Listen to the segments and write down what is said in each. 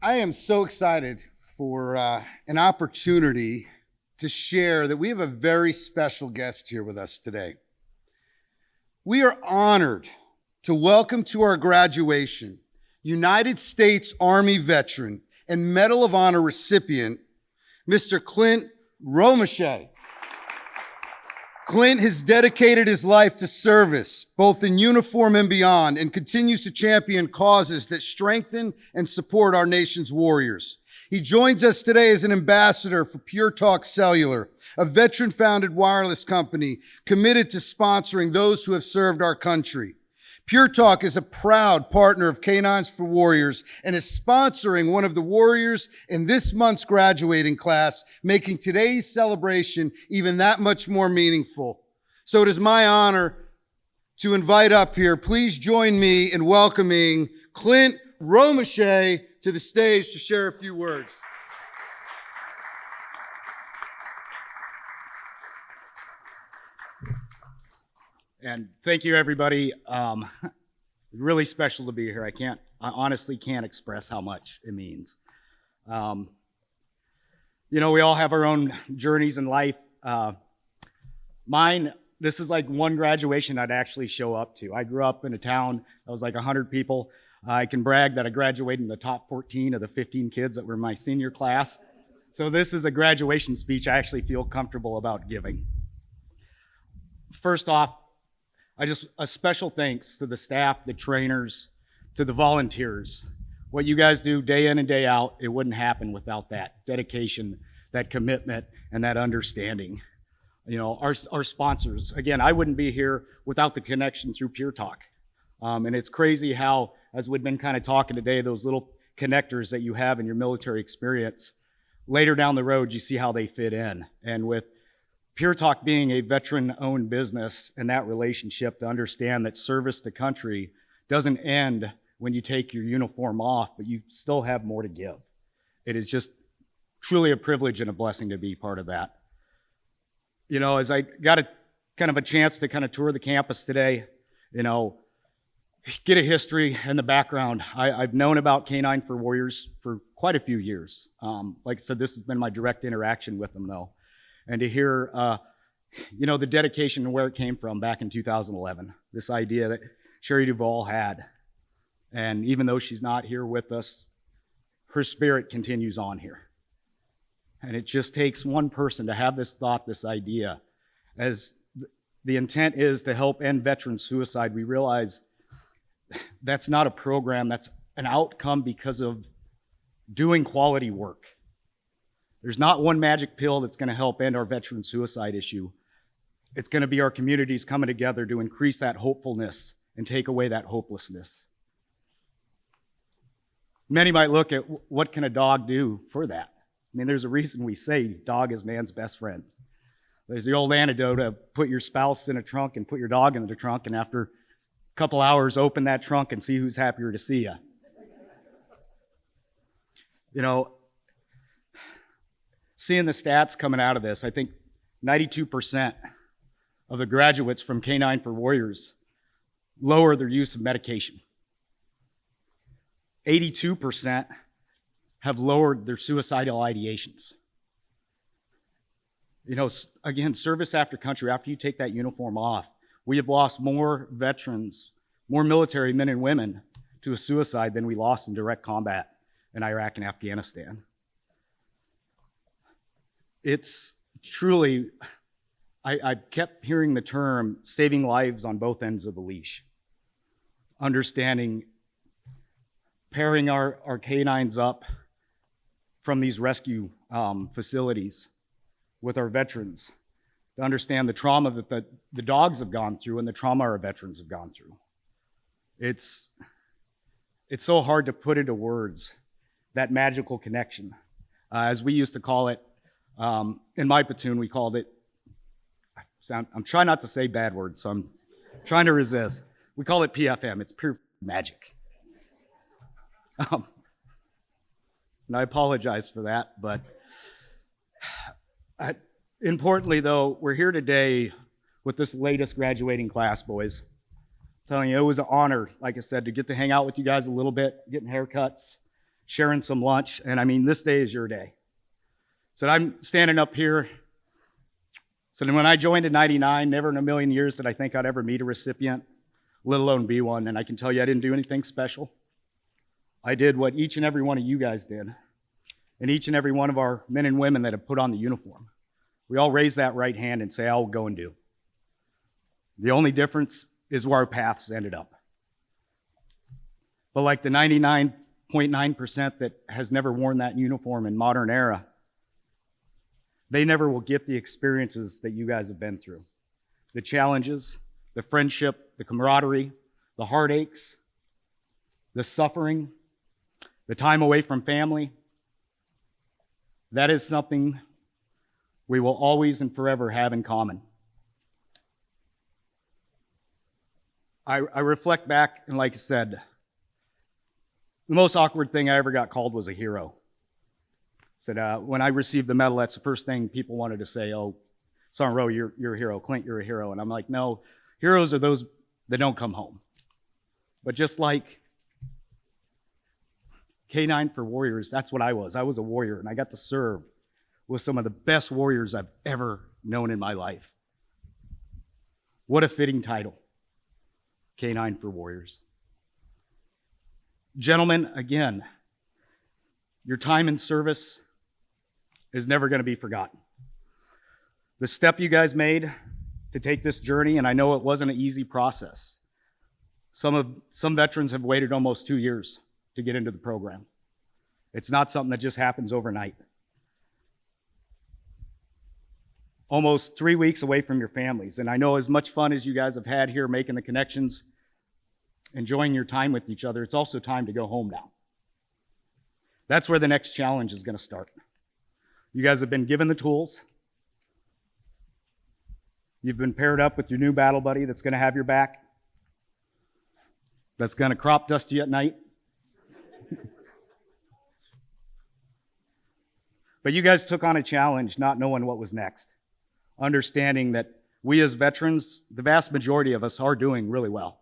I am so excited for an opportunity to share that we have a very special guest here with us today. We are honored to welcome to our graduation United States Army veteran and Medal of Honor recipient, Mr. Clint Romesha. Clint has dedicated his life to service, both in uniform and beyond, and continues to champion causes that strengthen and support our nation's warriors. He joins us today as an ambassador for PureTalk Cellular, a veteran-founded wireless company committed to sponsoring those who have served our country. PureTalk is a proud partner of K9s For Warriors and is sponsoring one of the warriors in this month's graduating class, making today's celebration even that much more meaningful. So it is my honor to invite up here. Please join me in welcoming Clint Romesha to the stage to share a few words. And thank you, everybody. Really special to be here. I honestly can't express how much it means. You know, we all have our own journeys in life. This is like one graduation I'd actually show up to. I grew up in a town that was like 100 people. I can brag that I graduated in the top 14 of the 15 kids that were in my senior class. So this is a graduation speech I actually feel comfortable about giving. First off, a special thanks to the staff, the trainers, to the volunteers. What you guys do day in and day out, it wouldn't happen without that dedication, that commitment, and that understanding. You know, our sponsors, again, I wouldn't be here without the connection through PureTalk. And it's crazy how, as we've been kind of talking today, those little connectors that you have in your military experience, later down the road, you see how they fit in. And with PureTalk being a veteran-owned business and that relationship, to understand that service to country doesn't end when you take your uniform off, but you still have more to give. It is just truly a privilege and a blessing to be part of that. You know, as I got a chance to kind of tour the campus today, you know, get a history and the background. I've known about K9 For Warriors for quite a few years. Like I said, this has been my direct interaction with them, though. And to hear, you know, the dedication and where it came from back in 2011, this idea that Sherry Duvall had. And even though she's not here with us, her spirit continues on here. And it just takes one person to have this thought, this idea. As the intent is to help end veteran suicide, we realize that's not a program, that's an outcome because of doing quality work. There's not one magic pill that's going to help end our veteran suicide issue. It's going to be our communities coming together to increase that hopefulness and take away that hopelessness. Many might look at what can a dog do for that. I mean, there's a reason we say dog is man's best friend. There's the old antidote of put your spouse in a trunk and put your dog in the trunk, and after a couple hours, open that trunk and see who's happier to see you. You know, seeing the stats coming out of this, I think 92% of the graduates from K9 For Warriors lower their use of medication. 82% have lowered their suicidal ideations. You know, again, service after country, after you take that uniform off, we have lost more veterans, more military men and women to a suicide than we lost in direct combat in Iraq and Afghanistan. It's truly, I kept hearing the term saving lives on both ends of the leash. Understanding, pairing our K9s up from these rescue facilities with our veterans to understand the trauma that the dogs have gone through and the trauma our veterans have gone through. It's so hard to put into words, that magical connection. As we used to call it, in my platoon, we called it, I'm trying not to say bad words, so I'm trying to resist. We call it PFM, it's pure magic. And I apologize for that, but importantly though, we're here today with this latest graduating class, boys. I'm telling you, it was an honor, like I said, to get to hang out with you guys a little bit, getting haircuts, sharing some lunch. And I mean, this day is your day. So I'm standing up here. So then when I joined in 99, never in a million years did I think I'd ever meet a recipient, let alone be one. And I can tell you I didn't do anything special. I did what each and every one of you guys did, and each and every one of our men and women that have put on the uniform. We all raise that right hand and say, I'll go and do. The only difference is where our paths ended up. But like the 99.9% that has never worn that uniform in modern era, they never will get the experiences that you guys have been through. The challenges, the friendship, the camaraderie, the heartaches, the suffering, the time away from family. That is something we will always and forever have in common. I reflect back, and like I said, the most awkward thing I ever got called was a hero. Said when I received the medal, that's the first thing people wanted to say. Oh, Sergeant Rowe, you're a hero. Clint, you're a hero. And I'm like, no, heroes are those that don't come home. But just like K9 for Warriors, that's what I was. I was a warrior, and I got to serve with some of the best warriors I've ever known in my life. What a fitting title, K9 for Warriors. Gentlemen, again, your time in service is never going to be forgotten. The step you guys made to take this journey, and I know it wasn't an easy process. Some veterans have waited almost 2 years to get into the program. It's not something that just happens overnight. Almost 3 weeks away from your families. And I know as much fun as you guys have had here making the connections, enjoying your time with each other, it's also time to go home now. That's where the next challenge is going to start. You guys have been given the tools. You've been paired up with your new battle buddy that's going to have your back, that's going to crop dust you at night. But you guys took on a challenge not knowing what was next, understanding that we as veterans, the vast majority of us are doing really well.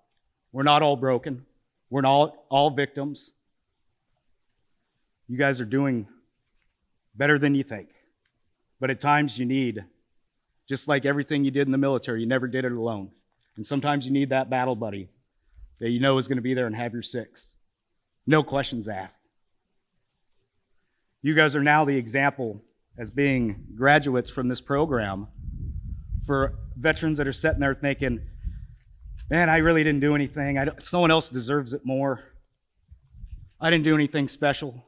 We're not all broken. We're not all victims. You guys are doing better than you think. But at times you need, just like everything you did in the military, you never did it alone. And sometimes you need that battle buddy that you know is going to be there and have your six. No questions asked. You guys are now the example as being graduates from this program for veterans that are sitting there thinking, man, I really didn't do anything. Someone else deserves it more. I didn't do anything special.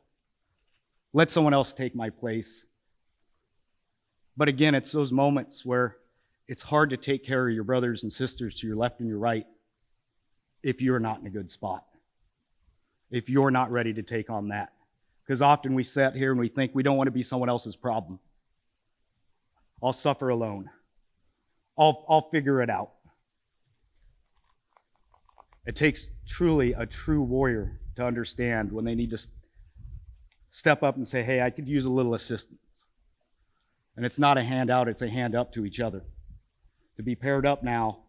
Let someone else take my place. But again, it's those moments where it's hard to take care of your brothers and sisters to your left and your right if you're not in a good spot, if you're not ready to take on that. Because often we sit here and we think we don't want to be someone else's problem. I'll suffer alone. I'll figure it out. It takes truly a true warrior to understand when they need to step up and say, hey, I could use a little assistance. And it's not a handout, it's a hand up to each other. To be paired up now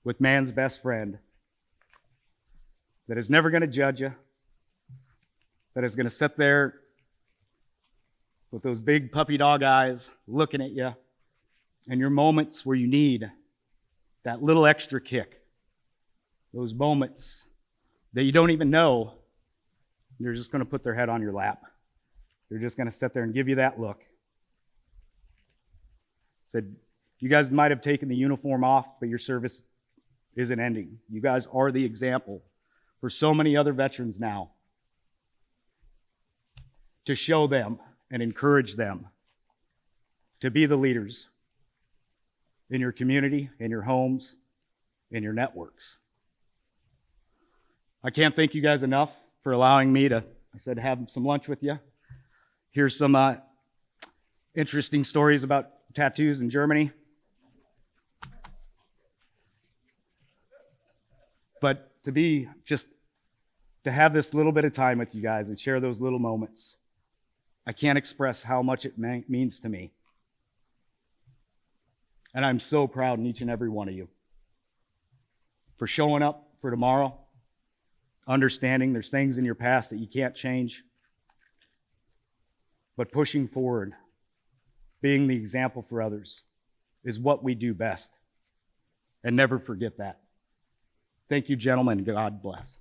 with man's best friend that is never going to judge you, that is going to sit there with those big puppy dog eyes looking at you, and your moments where you need that little extra kick, those moments that you don't even know, they're just going to put their head on your lap. They're just going to sit there and give you that look. Said, you guys might have taken the uniform off, but your service isn't ending. You guys are the example for so many other veterans now to show them and encourage them to be the leaders in your community, in your homes, in your networks. I can't thank you guys enough for allowing me to, have some lunch with you. Here's some interesting stories about tattoos in Germany. But to have this little bit of time with you guys and share those little moments, I can't express how much it means to me. And I'm so proud in each and every one of you for showing up for tomorrow. understanding there's things in your past that you can't change, but pushing forward, being the example for others is what we do best. And never forget that. Thank you, gentlemen. God bless.